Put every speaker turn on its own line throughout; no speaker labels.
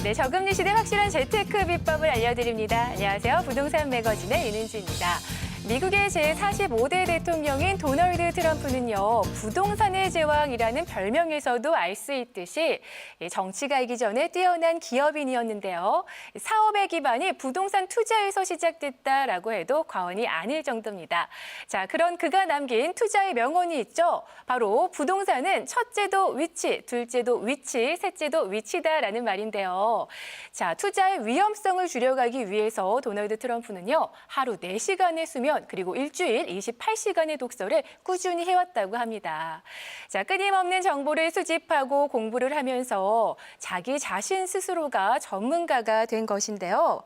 네, 저금리 시대 확실한 재테크 비법을 알려드립니다. 안녕하세요. 부동산 매거진의 윤은지입니다. 미국의 제45대 대통령인 도널드 트럼프는요, 부동산의 제왕이라는 별명에서도 알 수 있듯이 정치가 이기 전에 뛰어난 기업인이었는데요. 사업의 기반이 부동산 투자에서 시작됐다라고 해도 과언이 아닐 정도입니다. 자, 그런 그가 남긴 투자의 명언이 있죠. 바로 부동산은 첫째도 위치, 둘째도 위치, 셋째도 위치다라는 말인데요. 자, 투자의 위험성을 줄여가기 위해서 도널드 트럼프는요, 하루 4시간의 수면 그리고 일주일 28시간의 독서를 꾸준히 해왔다고 합니다. 자, 끊임없는 정보를 수집하고 공부를 하면서 자기 자신 스스로가 전문가가 된 것인데요.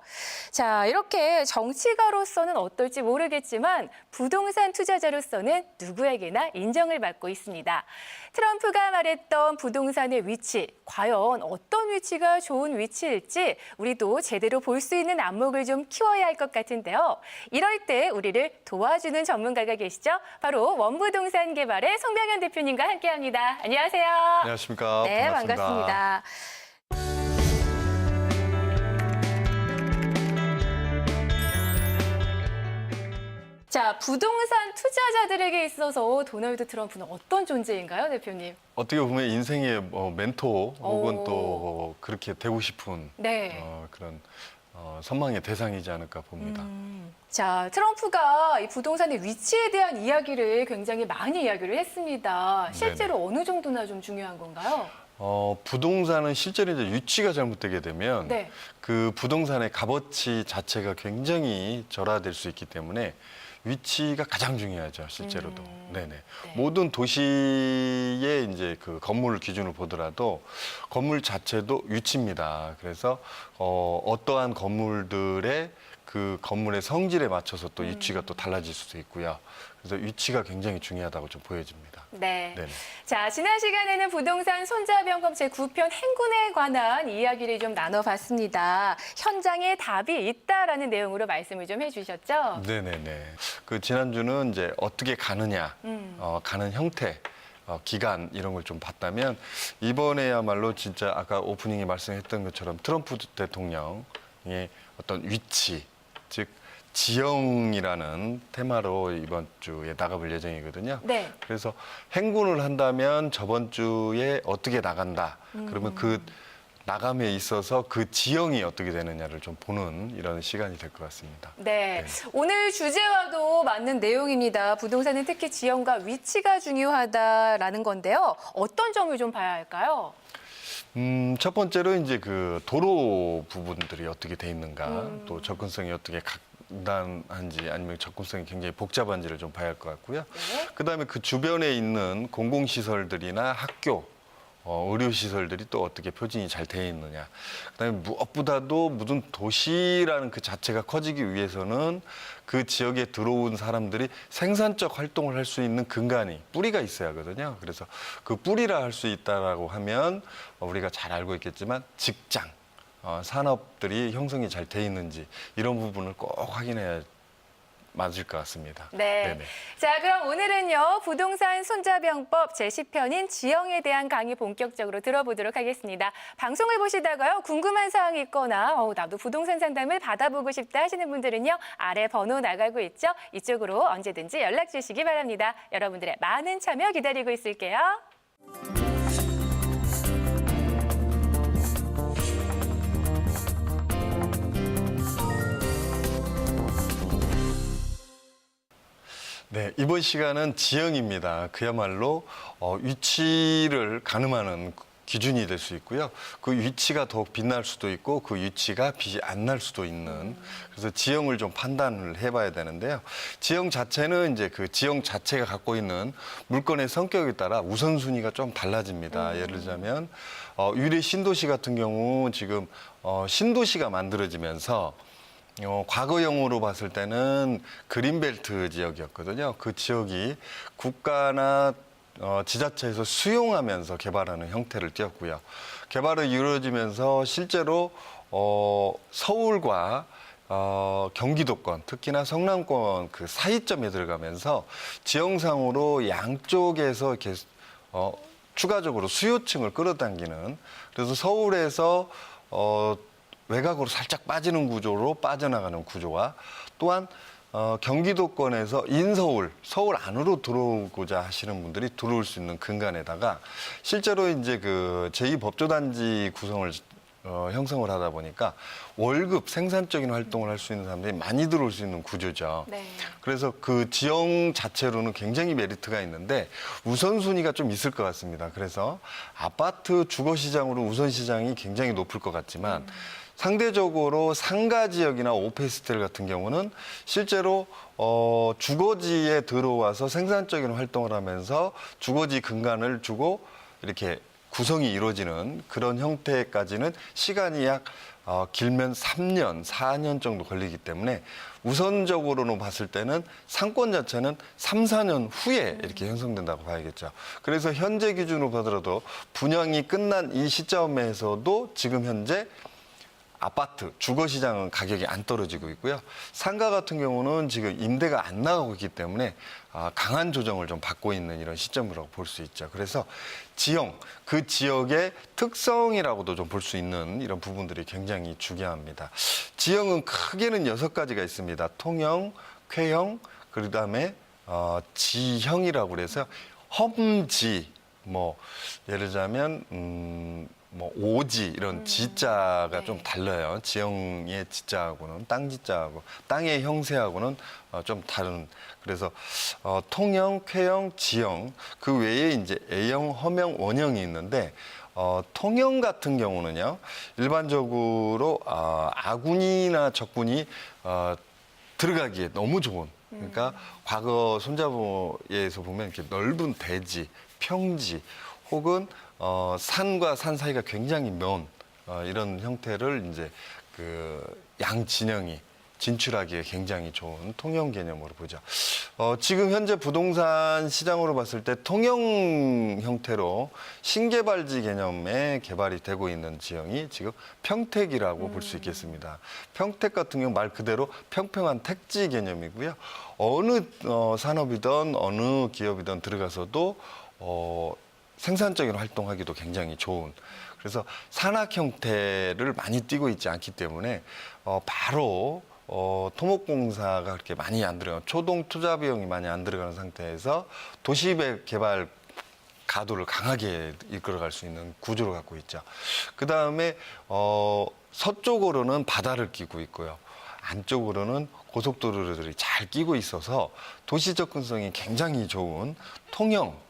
자, 이렇게 정치가로서는 어떨지 모르겠지만 부동산 투자자로서는 누구에게나 인정을 받고 있습니다. 트럼프가 말했던 부동산의 위치, 과연 어떤 위치가 좋은 위치일지 우리도 제대로 볼 수 있는 안목을 좀 키워야 할 것 같은데요. 이럴 때 우리를 도와주는 전문가가 계시죠. 바로 원부동산 개발의 송병현 대표님과 함께합니다. 안녕하세요.
안녕하십니까.
네,
반갑습니다.
자, 부동산 투자자들에게 있어서 도널드 트럼프는 어떤 존재인가요, 대표님?
어떻게 보면 인생의 멘토 혹은 또 그렇게 되고 싶은
네.
그런 선망의 대상이지 않을까 봅니다.
자, 트럼프가 이 부동산의 위치에 대한 이야기를 굉장히 많이 이야기를 했습니다. 실제로 어느 정도나 좀 중요한 건가요?
부동산은 실제로 이제 위치가 잘못되게 되면
네.
그 부동산의 값어치 자체가 굉장히 절하될 수 있기 때문에 위치가 가장 중요하죠, 실제로도. 네네.
네.
모든 도시의 이제 그 건물을 기준으로 보더라도 건물 자체도 위치입니다. 그래서 어떠한 건물들의 그 건물의 성질에 맞춰서 또 위치가 또 달라질 수도 있고요. 그래서 위치가 굉장히 중요하다고 좀 보여집니다.
네.
네네.
자, 지난 시간에는 부동산 손자병법 제9편 행군에 관한 이야기를 좀 나눠봤습니다. 현장에 답이 있다라는 내용으로 말씀을 좀 해주셨죠?
네네네. 그 지난주는 이제 어떻게 가느냐, 가는 형태, 기간 이런 걸 좀 봤다면 이번에야말로 진짜 아까 오프닝에 말씀했던 것처럼 트럼프 대통령의 어떤 위치, 즉 지형이라는 테마로 이번 주에 나가볼 예정이거든요.
네.
그래서 행군을 한다면 저번 주에 어떻게 나간다. 그러면 그 나감에 있어서 그 지형이 어떻게 되느냐를 좀 보는 이런 시간이 될 것 같습니다.
네. 오늘 주제와도 맞는 내용입니다. 부동산은 특히 지형과 위치가 중요하다라는 건데요. 어떤 점을 좀 봐야 할까요?
첫 번째로 이제 그 도로 부분들이 어떻게 돼 있는가, 또 접근성이 어떻게 간단한지 아니면 접근성이 굉장히 복잡한지를 좀 봐야 할 것 같고요.
네.
그다음에 그 주변에 있는 공공시설들이나 학교, 의료시설들이 또 어떻게 표준이 잘 돼 있느냐. 그다음에 무엇보다도 무슨 도시라는 그 자체가 커지기 위해서는 그 지역에 들어온 사람들이 생산적 활동을 할 수 있는 근간이, 뿌리가 있어야 하거든요. 그래서 그 뿌리라 할 수 있다라고 하면 우리가 잘 알고 있겠지만 직장, 산업들이 형성이 잘 돼 있는지 이런 부분을 꼭 확인해야 맞을 것 같습니다.
네.
네네.
자, 그럼 오늘은요, 부동산 손자병법 제10편인 지형에 대한 강의 본격적으로 들어보도록 하겠습니다. 방송을 보시다가요, 궁금한 사항이 있거나, 나도 부동산 상담을 받아보고 싶다 하시는 분들은요, 아래 번호 나가고 있죠? 이쪽으로 언제든지 연락 주시기 바랍니다. 여러분들의 많은 참여 기다리고 있을게요.
네, 이번 시간은 지형입니다. 그야말로 위치를 가늠하는 기준이 될 수 있고요. 그 위치가 더욱 빛날 수도 있고 그 위치가 빛이 안 날 수도 있는, 그래서 지형을 좀 판단을 해봐야 되는데요. 지형 자체는 이제 그 지형 자체가 갖고 있는 물건의 성격에 따라 우선순위가 좀 달라집니다. 예를 들자면 유래 신도시 같은 경우 지금 신도시가 만들어지면서 과거형으로 봤을 때는 그린벨트 지역이었거든요. 그 지역이 국가나 지자체에서 수용하면서 개발하는 형태를 띄었고요. 개발이 이루어지면서 실제로 서울과 경기도권, 특히나 성남권 그 사이점에 들어가면서 지형상으로 양쪽에서 이렇게 추가적으로 수요층을 끌어당기는, 그래서 서울에서 외곽으로 살짝 빠지는 구조로 빠져나가는 구조와 또한 경기도권에서 인서울, 서울 안으로 들어오고자 하시는 분들이 들어올 수 있는 근간에다가 실제로 이제 그 제2법조단지 구성을 형성을 하다 보니까 월급 생산적인 활동을 할 수 있는 사람들이 많이 들어올 수 있는 구조죠.
네.
그래서 그 지형 자체로는 굉장히 메리트가 있는데 우선순위가 좀 있을 것 같습니다. 그래서 아파트 주거 시장으로 우선 시장이 굉장히 높을 것 같지만 상대적으로 상가 지역이나 오피스텔 같은 경우는 실제로 주거지에 들어와서 생산적인 활동을 하면서 주거지 근간을 주고 이렇게 구성이 이루어지는 그런 형태까지는 시간이 약 길면 3년, 4년 정도 걸리기 때문에 우선적으로는 봤을 때는 상권 자체는 3, 4년 후에 이렇게 형성된다고 봐야겠죠. 그래서 현재 기준으로 보더라도 분양이 끝난 이 시점에서도 지금 현재 아파트, 주거 시장은 가격이 안 떨어지고 있고요. 상가 같은 경우는 지금 임대가 안 나가고 있기 때문에 강한 조정을 좀 받고 있는 이런 시점이라고 볼 수 있죠. 그래서 지형, 그 지역의 특성이라고도 좀 볼 수 있는 이런 부분들이 굉장히 중요합니다. 지형은 크게는 6가지가 있습니다. 통형, 쾌형, 그다음에 지형이라고 그래서 험지, 뭐 예를 들자면 뭐 오지 이런 지자가
네.
좀 달라요. 지형의 지자하고는 땅 지자하고 땅의 형세하고는 좀 다른. 그래서 통형, 쾌형, 지형 그 외에 이제 A형, 허명, 원형이 있는데 통형 같은 경우는요 일반적으로 아군이나 적군이 들어가기에 너무 좋은. 그러니까 과거 손자부에서 보면 이렇게 넓은 대지, 평지 혹은 산과 산 사이가 굉장히 먼 이런 형태를 이제 그 양진영이 진출하기에 굉장히 좋은 통형 개념으로 보죠. 지금 현재 부동산 시장으로 봤을 때 통형 형태로 신개발지 개념에 개발이 되고 있는 지형이 지금 평택이라고 볼 수 있겠습니다. 평택 같은 경우 말 그대로 평평한 택지 개념이고요. 어느 산업이든 어느 기업이든 들어가서도 생산적인 활동하기도 굉장히 좋은. 그래서 산악 형태를 많이 띠고 있지 않기 때문에 바로 토목공사가 그렇게 많이 안 들어가는 초동 투자 비용이 많이 안 들어가는 상태에서 도시 개발 가도를 강하게 이끌어갈 수 있는 구조를 갖고 있죠. 그 다음에 서쪽으로는 바다를 끼고 있고요. 안쪽으로는 고속도로들이 잘 끼고 있어서 도시 접근성이 굉장히 좋은 통형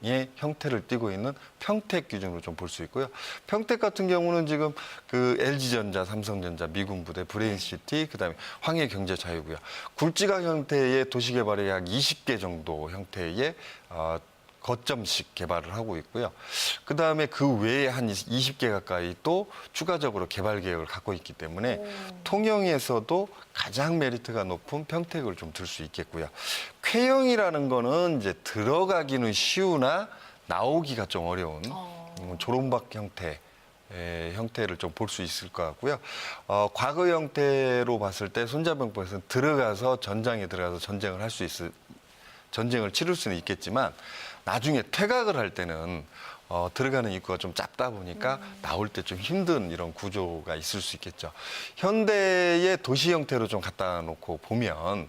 의 형태를 띠고 있는 평택 기준으로 좀 볼 수 있고요. 평택 같은 경우는 지금 그 LG전자, 삼성전자, 미군부대, 브레인시티, 그다음에 황해경제자유구요. 굴지각 형태의 도시개발이 약 20개 정도 형태의 거점식 개발을 하고 있고요. 그다음에 그 외에 한 20개 가까이 또 추가적으로 개발 계획을 갖고 있기 때문에 통영에서도 가장 메리트가 높은 평택을 좀 들 수 있겠고요. 쾌형이라는 거는 이제 들어가기는 쉬우나 나오기가 좀 어려운 조롱박 형태. 형태를 좀 볼 수 있을 것 같고요. 과거 형태로 봤을 때 손자병법에서는 들어가서 전장에 들어가서 전쟁을 치를 수는 있겠지만 나중에 퇴각을 할 때는 들어가는 입구가 좀 짧다 보니까 나올 때 좀 힘든 이런 구조가 있을 수 있겠죠. 현대의 도시 형태로 좀 갖다 놓고 보면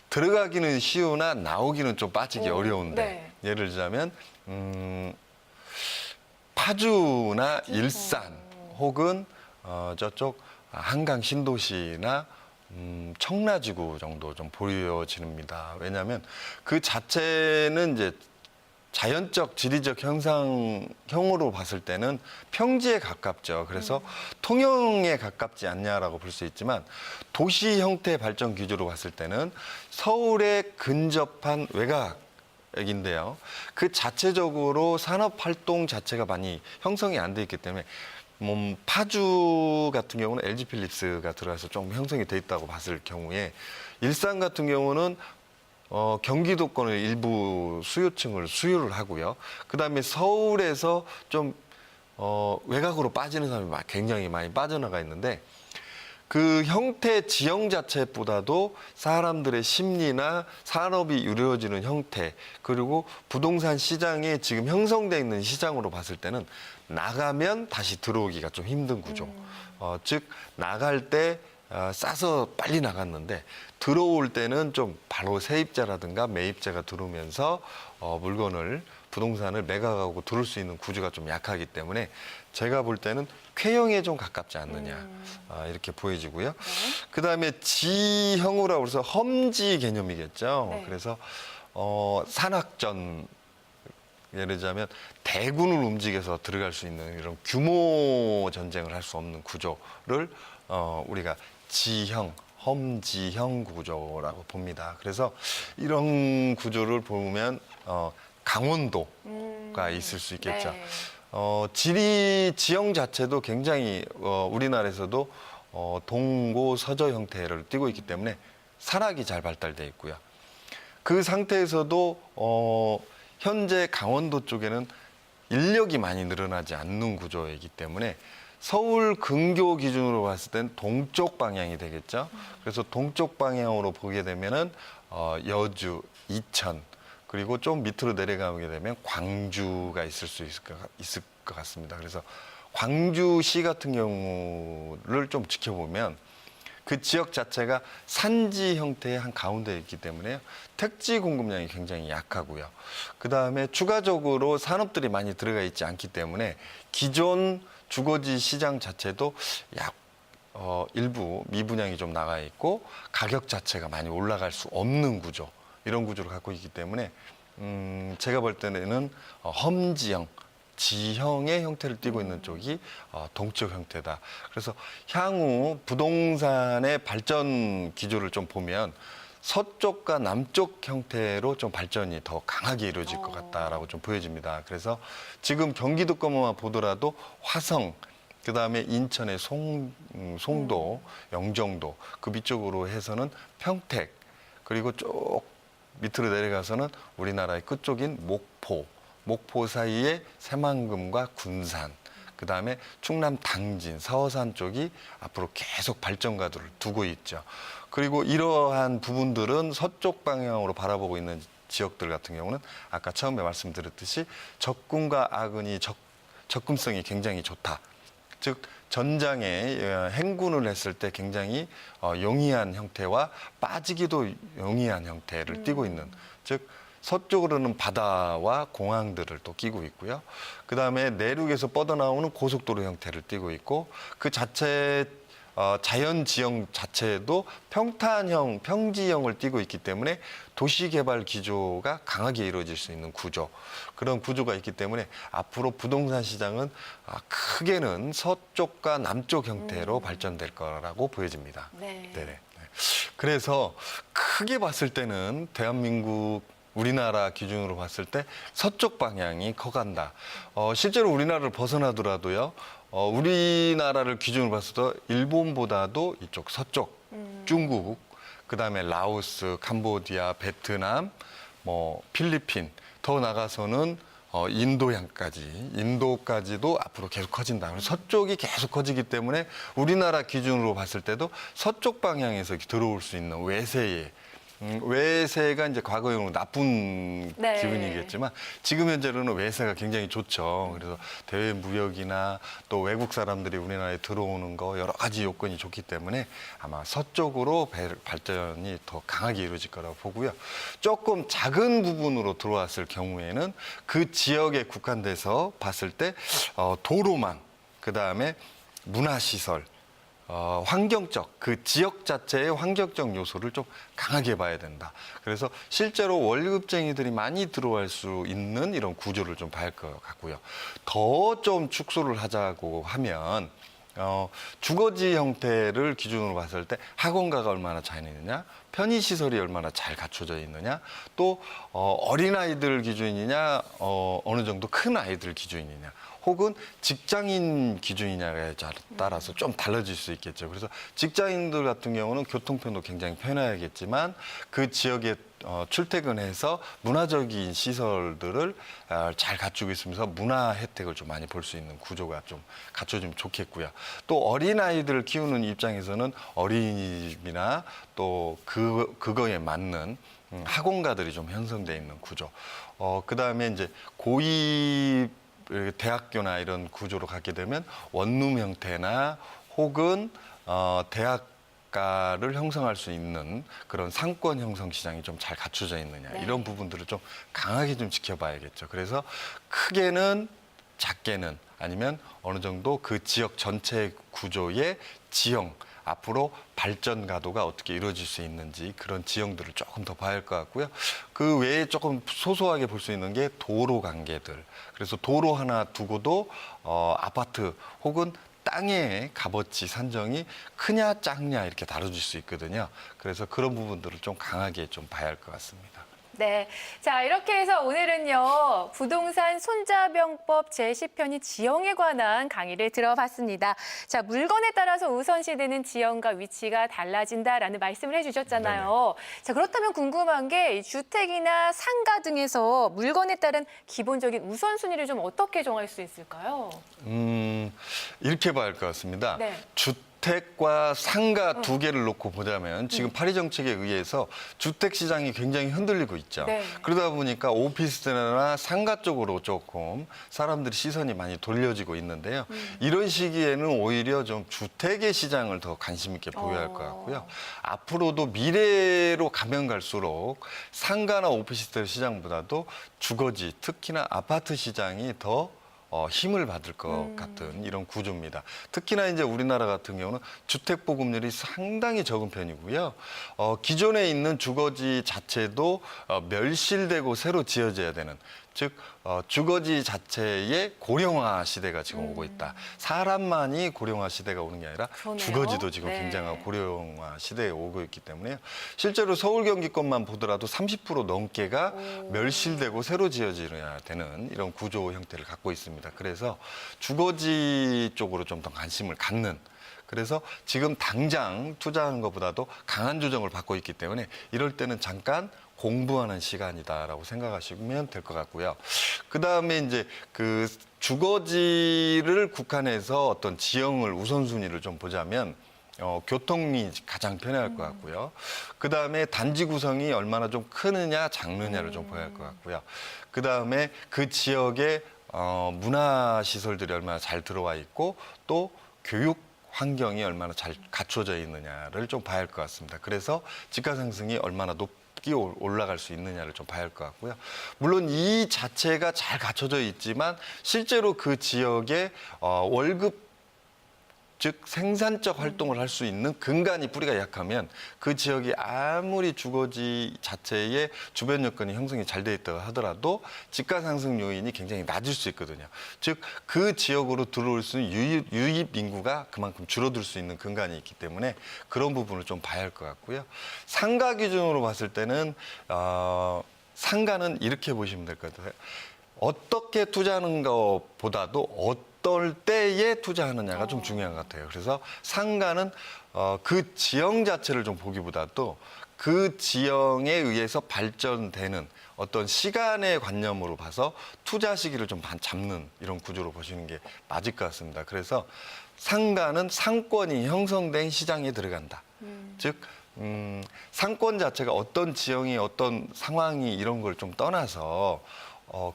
들어가기는 쉬우나 나오기는 좀 빠지기 어려운데
네.
예를 들자면 파주나 일산 혹은 저쪽 한강 신도시나 청라지구 정도 좀 보여집니다. 왜냐하면 그 자체는 이제 자연적 지리적 형상형으로 봤을 때는 평지에 가깝죠. 그래서 통영에 가깝지 않냐라고 볼 수 있지만 도시 형태 발전 기조로 봤을 때는 서울에 근접한 외곽인데요. 그 자체적으로 산업 활동 자체가 많이 형성이 안 돼 있기 때문에 파주 같은 경우는 LG 필립스가 들어가서 좀 형성이 돼 있다고 봤을 경우에 일산 같은 경우는 경기도권의 일부 수요층을 수요를 하고요. 그다음에 서울에서 좀 외곽으로 빠지는 사람이 굉장히 많이 빠져나가 있는데 그 형태 지형 자체보다도 사람들의 심리나 산업이 이루어지는 형태 그리고 부동산 시장에 지금 형성돼 있는 시장으로 봤을 때는 나가면 다시 들어오기가 좀 힘든 구조. 즉 나갈 때 싸서 빨리 나갔는데 들어올 때는 좀 바로 세입자라든가 매입자가 들어오면서 물건을 부동산을 매각하고 들어올 수 있는 구조가 좀 약하기 때문에 제가 볼 때는 쾌형에 좀 가깝지 않느냐 이렇게 보여지고요. 그다음에 지형으로 해서 험지 개념이겠죠.
네.
그래서 산악전 예를 들자면 대군을 움직여서 들어갈 수 있는 이런 규모 전쟁을 할 수 없는 구조를 우리가 지형, 험지형 구조라고 봅니다. 그래서 이런 구조를 보면 강원도가 있을 수 있겠죠.
네.
지형 자체도 굉장히 우리나라에서도 동고 서저 형태를 띠고 있기 때문에 산악이 잘 발달돼 있고요. 그 상태에서도 현재 강원도 쪽에는 인력이 많이 늘어나지 않는 구조이기 때문에 서울 근교 기준으로 봤을 땐 동쪽 방향이 되겠죠. 그래서 동쪽 방향으로 보게 되면은 여주, 이천, 그리고 좀 밑으로 내려가게 되면 광주가 있을 수 있을 것 같습니다. 그래서 광주시 같은 경우를 좀 지켜보면 그 지역 자체가 산지 형태의 한 가운데에 있기 때문에 택지 공급량이 굉장히 약하고요. 그 다음에 추가적으로 산업들이 많이 들어가 있지 않기 때문에 기존 주거지 시장 자체도 일부 미분양이 좀 나가 있고 가격 자체가 많이 올라갈 수 없는 구조, 이런 구조를 갖고 있기 때문에 제가 볼 때는 험지형, 지형의 형태를 띠고 있는 쪽이 동쪽 형태다. 그래서 향후 부동산의 발전 기조를 좀 보면 서쪽과 남쪽 형태로 좀 발전이 더 강하게 이루어질 것 같다라고 좀 보여집니다. 그래서 지금 경기도 것만 보더라도 화성, 그 다음에 인천의 송도, 영종도, 그 밑쪽으로 해서는 평택, 그리고 쭉 밑으로 내려가서는 우리나라의 끝쪽인 목포 사이에 새만금과 군산, 그 다음에 충남 당진, 서산 쪽이 앞으로 계속 발전가도를 두고 있죠. 그리고 이러한 부분들은 서쪽 방향으로 바라보고 있는 지역들 같은 경우는 아까 처음에 말씀드렸듯이 적군과 아군이 접근성이 굉장히 좋다. 즉 전장에 행군을 했을 때 굉장히 용이한 형태와 빠지기도 용이한 형태를 띠고 있는, 즉 서쪽으로는 바다와 공항들을 또 끼고 있고요. 그 다음에 내륙에서 뻗어나오는 고속도로 형태를 띠고 있고, 그 자체 자연 지형 자체도 평탄형, 평지형을 띠고 있기 때문에 도시개발 기조가 강하게 이루어질 수 있는 구조, 그런 구조가 있기 때문에 앞으로 부동산 시장은 크게는 서쪽과 남쪽 형태로 발전될 거라고 보여집니다.
네.
네네. 그래서 크게 봤을 때는 대한민국 우리나라 기준으로 봤을 때 서쪽 방향이 커간다. 실제로 우리나라를 벗어나더라도요, 우리나라를 기준으로 봤을 때 일본보다도 이쪽 서쪽, 중국, 그 다음에 라오스, 캄보디아, 베트남, 필리핀, 더 나가서는 인도까지도 앞으로 계속 커진다. 그래서 서쪽이 계속 커지기 때문에 우리나라 기준으로 봤을 때도 서쪽 방향에서 들어올 수 있는 외세가 이제 과거용으로 나쁜
네.
기분이겠지만 지금 현재로는 외세가 굉장히 좋죠. 그래서 대외 무역이나 또 외국 사람들이 우리나라에 들어오는 거 여러 가지 요건이 좋기 때문에 아마 서쪽으로 발전이 더 강하게 이루어질 거라고 보고요. 조금 작은 부분으로 들어왔을 경우에는 그 지역에 국한돼서 봤을 때 도로망, 그다음에 문화시설, 환경적, 그 지역 자체의 환경적 요소를 좀 강하게 봐야 된다. 그래서 실제로 월급쟁이들이 많이 들어갈 수 있는 이런 구조를 좀 봐야 할 것 같고요. 더 좀 축소를 하자고 하면 주거지 형태를 기준으로 봤을 때 학원가가 얼마나 잘 있느냐, 편의시설이 얼마나 잘 갖춰져 있느냐, 또 어린아이들 기준이냐, 어느 정도 큰 아이들 기준이냐, 혹은 직장인 기준이냐에 따라서 좀 달라질 수 있겠죠. 그래서 직장인들 같은 경우는 교통편도 굉장히 편해야겠지만 그 지역에 출퇴근해서 문화적인 시설들을 잘 갖추고 있으면서 문화 혜택을 좀 많이 볼 수 있는 구조가 좀 갖춰지면 좋겠고요. 또 어린아이들을 키우는 입장에서는 어린이집이나 또 그거에 맞는 학원가들이 좀 형성돼 있는 구조. 그다음에 이제 고위 대학교나 이런 구조로 가게 되면 원룸 형태나 혹은 대학가를 형성할 수 있는 그런 상권 형성 시장이 좀 잘 갖춰져 있느냐
네.
이런 부분들을 좀 강하게 좀 지켜봐야겠죠. 그래서 크게는 작게는 아니면 어느 정도 그 지역 전체 구조의 지형 앞으로 발전 가도가 어떻게 이루어질 수 있는지 그런 지형들을 조금 더 봐야 할 것 같고요. 그 외에 조금 소소하게 볼 수 있는 게 도로 관계들. 그래서 도로 하나 두고도 아파트 혹은 땅의 값어치 산정이 크냐 작냐 이렇게 다뤄질 수 있거든요. 그래서 그런 부분들을 좀 강하게 좀 봐야 할 것 같습니다.
네. 자, 이렇게 해서 오늘은요, 부동산 손자병법 제10편이 지형에 관한 강의를 들어봤습니다. 자, 물건에 따라서 우선시되는 지형과 위치가 달라진다라는 말씀을 해주셨잖아요. 자, 그렇다면 궁금한 게 이 주택이나 상가 등에서 물건에 따른 기본적인 우선순위를 좀 어떻게 정할 수 있을까요?
이렇게 봐야 할 것 같습니다.
네.
주택과 상가 두 개를 놓고 보자면 지금 파리 정책에 의해서 주택 시장이 굉장히 흔들리고 있죠.
네.
그러다 보니까 오피스텔이나 상가 쪽으로 조금 사람들이 시선이 많이 돌려지고 있는데요. 이런 시기에는 오히려 좀 주택의 시장을 더 관심 있게 보여야 할 것 같고요. 앞으로도 미래로 가면 갈수록 상가나 오피스텔 시장보다도 주거지, 특히나 아파트 시장이 더 힘을 받을 것 같은 이런 구조입니다. 특히나 이제 우리나라 같은 경우는 주택 보급률이 상당히 적은 편이고요. 기존에 있는 주거지 자체도 멸실되고 새로 지어져야 되는, 즉 주거지 자체의 고령화 시대가 지금 오고 있다. 사람만이 고령화 시대가 오는 게 아니라
그러네요.
주거지도 지금
네.
굉장한 고령화 시대에 오고 있기 때문에요. 실제로 서울 경기권만 보더라도 30% 넘게가 멸실되고 새로 지어져야 되는 이런 구조 형태를 갖고 있습니다. 그래서 주거지 쪽으로 좀 더 관심을 갖는, 그래서 지금 당장 투자하는 것보다도 강한 조정을 받고 있기 때문에 이럴 때는 잠깐 공부하는 시간이다라고 생각하시면 될 것 같고요. 그 다음에 이제 그 주거지를 국한해서 어떤 지형을 우선순위를 좀 보자면 교통이 가장 편할 것 같고요. 그 다음에 단지 구성이 얼마나 좀 크느냐 작느냐를 좀 봐야 할 것 같고요. 그 다음에 그 지역에 문화 시설들이 얼마나 잘 들어와 있고 또 교육 환경이 얼마나 잘 갖춰져 있느냐를 좀 봐야 할 것 같습니다. 그래서 집가 상승이 얼마나 높게 올라갈 수 있느냐를 좀 봐야 할 것 같고요. 물론 이 자체가 잘 갖춰져 있지만 실제로 그 지역에 월급, 즉 생산적 활동을 할 수 있는 근간이 뿌리가 약하면 그 지역이 아무리 주거지 자체의 주변 여건이 형성이 잘 돼 있다고 하더라도 집가 상승 요인이 굉장히 낮을 수 있거든요. 즉 그 지역으로 들어올 수 있는 유입 인구가 그만큼 줄어들 수 있는 근간이 있기 때문에 그런 부분을 좀 봐야 할 것 같고요. 상가 기준으로 봤을 때는 상가는 이렇게 보시면 될 것 같아요. 어떻게 투자하는 것보다도 어떨 때에 투자하느냐가 좀 중요한 것 같아요. 그래서 상가는 그 지형 자체를 좀 보기보다도 그 지형에 의해서 발전되는 어떤 시간의 관념으로 봐서 투자 시기를 좀 잡는 이런 구조로 보시는 게 맞을 것 같습니다. 그래서 상가는 상권이 형성된 시장에 들어간다. 즉 상권 자체가 어떤 지형이 어떤 상황이 이런 걸 좀 떠나서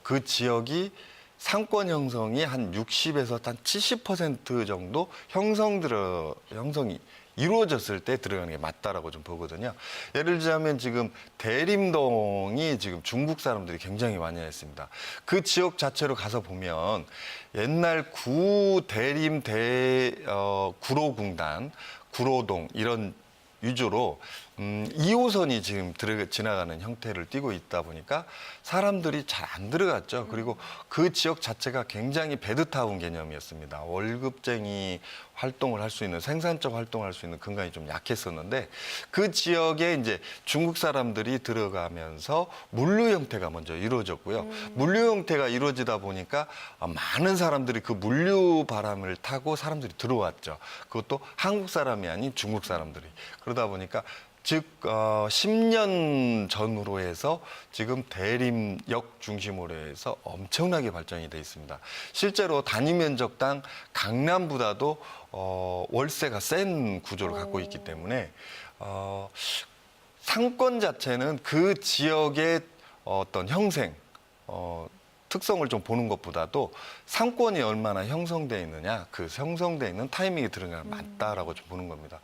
그 지역이 상권 형성이 한 60에서 한 70% 정도 형성이 이루어졌을 때 들어가는 게 맞다라고 좀 보거든요. 예를 들자면 지금 대림동이 지금 중국 사람들이 굉장히 많이 했습니다. 그 지역 자체로 가서 보면 옛날 구대림 구로공단, 구로동 이런 위주로 2호선이 지금 지나가는 형태를 띠고 있다 보니까 사람들이 잘 안 들어갔죠. 그리고 그 지역 자체가 굉장히 배드타운 개념이었습니다. 월급쟁이 활동을 할 수 있는, 생산적 활동을 할 수 있는 근간이 좀 약했었는데 그 지역에 이제 중국 사람들이 들어가면서 물류 형태가 먼저 이루어졌고요. 물류 형태가 이루어지다 보니까 많은 사람들이 그 물류 바람을 타고 사람들이 들어왔죠. 그것도 한국 사람이 아닌 중국 사람들이. 그러다 보니까 즉 10년 전으로 해서 지금 대림역 중심으로 해서 엄청나게 발전이 돼 있습니다. 실제로 단위 면적당 강남보다도 월세가 센 구조를 갖고 있기 때문에 상권 자체는 그 지역의 어떤 형생, 특성을 좀 보는 것보다도 상권이 얼마나 형성돼 있느냐, 그 형성돼 있는 타이밍이 들어가면 맞다라고 좀 보는 겁니다.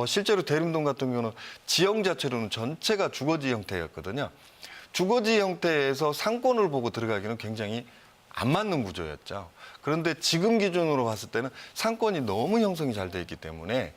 실제로 대림동 같은 경우는 지형 자체로는 전체가 주거지 형태였거든요. 주거지 형태에서 상권을 보고 들어가기는 굉장히 안 맞는 구조였죠. 그런데 지금 기준으로 봤을 때는 상권이 너무 형성이 잘 돼 있기 때문에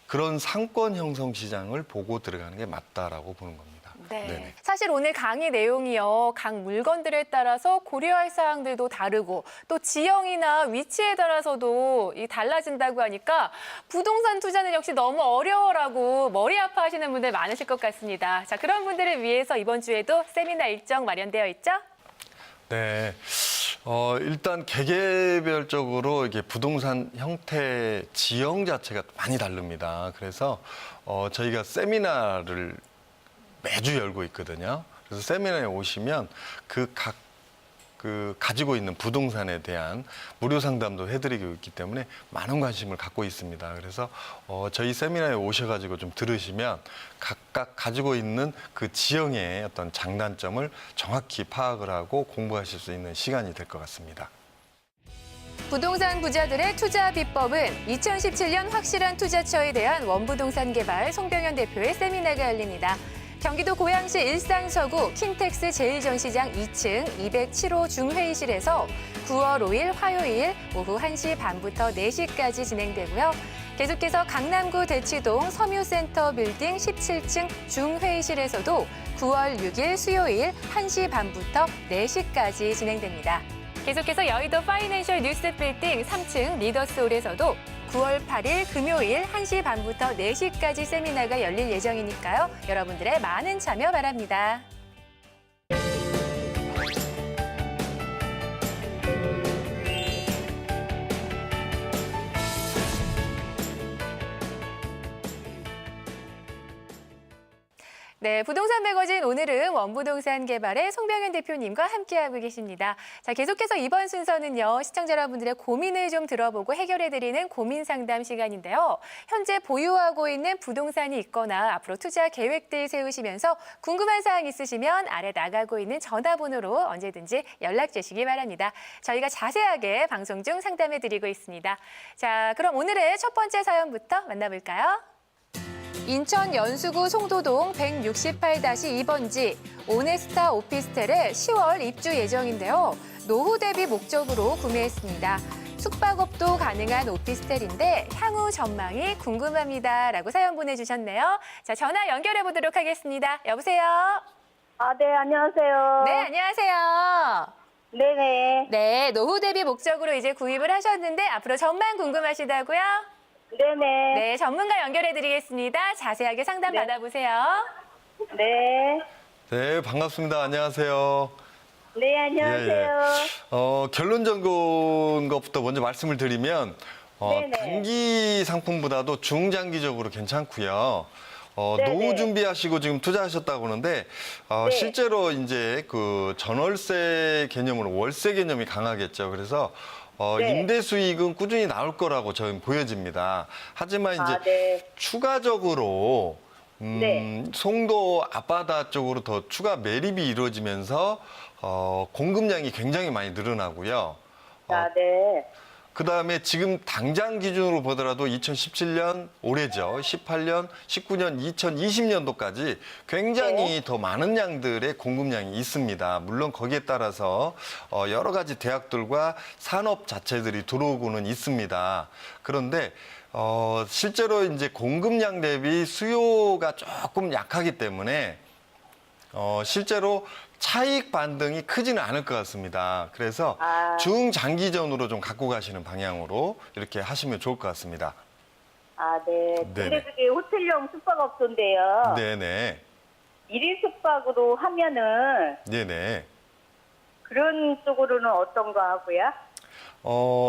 그런 상권 형성 시장을 보고 들어가는 게 맞다라고 보는 겁니다.
네.
네네.
사실 오늘 강의 내용이요. 각 물건들에 따라서 고려할 사항들도 다르고 또 지형이나 위치에 따라서도 달라진다고 하니까 부동산 투자는 역시 너무 어려워라고 머리 아파하시는 분들 많으실 것 같습니다. 자, 그런 분들을 위해서 이번 주에도 세미나 일정 마련되어 있죠?
네. 일단 개개별적으로 이게 부동산 형태, 지형 자체가 많이 다릅니다. 그래서 저희가 세미나를 매주 열고 있거든요. 그래서 세미나에 오시면 가지고 있는 부동산에 대한 무료 상담도 해드리고 있기 때문에 많은 관심을 갖고 있습니다. 그래서 저희 세미나에 오셔가지고 좀 들으시면 각각 가지고 있는 그 지형의 어떤 장단점을 정확히 파악을 하고 공부하실 수 있는 시간이 될 것 같습니다.
부동산 부자들의 투자 비법은 2017년 확실한 투자처에 대한 원부동산 개발 송병현 대표의 세미나가 열립니다. 경기도 고양시 일산서구 킨텍스 제1전시장 2층 207호 중회의실에서 9월 5일 화요일 오후 1시 반부터 4시까지 진행되고요. 계속해서 강남구 대치동 섬유센터 빌딩 17층 중회의실에서도 9월 6일 수요일 1시 반부터 4시까지 진행됩니다. 계속해서 여의도 파이낸셜 뉴스 빌딩 3층 리더스홀에서도 9월 8일 금요일 1시 반부터 4시까지 세미나가 열릴 예정이니까요. 여러분들의 많은 참여 바랍니다. 네, 부동산 매거진 오늘은 원부동산 개발의 송병현 대표님과 함께하고 계십니다. 자, 계속해서 이번 순서는요, 시청자 여러분들의 고민을 좀 들어보고 해결해드리는 고민 상담 시간인데요. 현재 보유하고 있는 부동산이 있거나 앞으로 투자 계획들 세우시면서 궁금한 사항 있으시면 아래 나가고 있는 전화번호로 언제든지 연락 주시기 바랍니다. 저희가 자세하게 방송 중 상담해드리고 있습니다. 자, 그럼 오늘의 첫 번째 사연부터 만나볼까요? 인천 연수구 송도동 168-2번지 오네스타 오피스텔에 10월 입주 예정인데요. 노후 대비 목적으로 구매했습니다. 숙박업도 가능한 오피스텔인데 향후 전망이 궁금합니다라고 사연 보내주셨네요. 자, 전화 연결해 보도록 하겠습니다. 여보세요?
네, 안녕하세요.
네, 안녕하세요.
네네.
네, 노후 대비 목적으로 이제 구입을 하셨는데 앞으로 전망 궁금하시다고요?
네네.
네, 전문가 연결해 드리겠습니다. 자세하게 상담
네.
받아보세요.
네.
네, 반갑습니다. 안녕하세요.
네, 안녕하세요.
결론적인 것부터 먼저 말씀을 드리면
네네.
단기 상품보다도 중장기적으로 괜찮고요.
네네.
노후 준비하시고 지금 투자하셨다고 하는데
네.
실제로 이제 그 전월세 개념으로 월세 개념이 강하겠죠. 그래서
네.
임대 수익은 꾸준히 나올 거라고 저는 보여집니다. 하지만 이제
네.
추가적으로
네.
송도 앞바다 쪽으로 더 추가 매립이 이루어지면서 공급량이 굉장히 많이 늘어나고요.
네.
그다음에 지금 당장 기준으로 보더라도 2017년 올해죠. 18년, 19년, 2020년도까지 굉장히 더 많은 양들의 공급량이 있습니다. 물론 거기에 따라서 여러 가지 대학들과 산업 자체들이 들어오고는 있습니다. 그런데 실제로 이제 공급량 대비 수요가 조금 약하기 때문에 실제로 차익 반등이 크지는 않을 것 같습니다. 그래서 중장기전으로 좀 갖고 가시는 방향으로 이렇게 하시면 좋을 것 같습니다.
네. 근데
네네.
그게 호텔용 숙박업소인데요.
네네.
1인 숙박으로 하면은
네네.
그런 쪽으로는 어떤 거 하고요?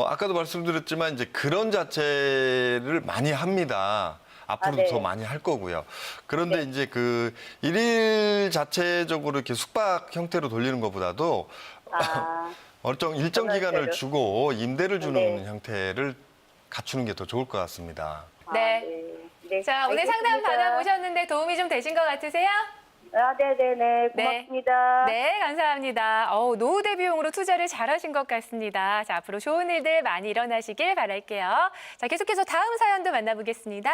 아까도 말씀드렸지만 이제 그런 자체를 많이 합니다. 앞으로도
네.
더 많이 할 거고요. 그런데
네.
이제 그 일일 자체적으로 이렇게 숙박 형태로 돌리는 것보다도 일정 기간을 주고 임대를 주는
네.
형태를 갖추는 게 더 좋을 것 같습니다.
네.
네.
자, 오늘 상담
알겠습니다.
받아보셨는데 도움이 좀 되신 것 같으세요?
아, 네네네. 고맙습니다.
네, 감사합니다. 노후대 비용으로 투자를 잘하신 것 같습니다. 자, 앞으로 좋은 일들 많이 일어나시길 바랄게요. 자, 계속해서 다음 사연도 만나보겠습니다.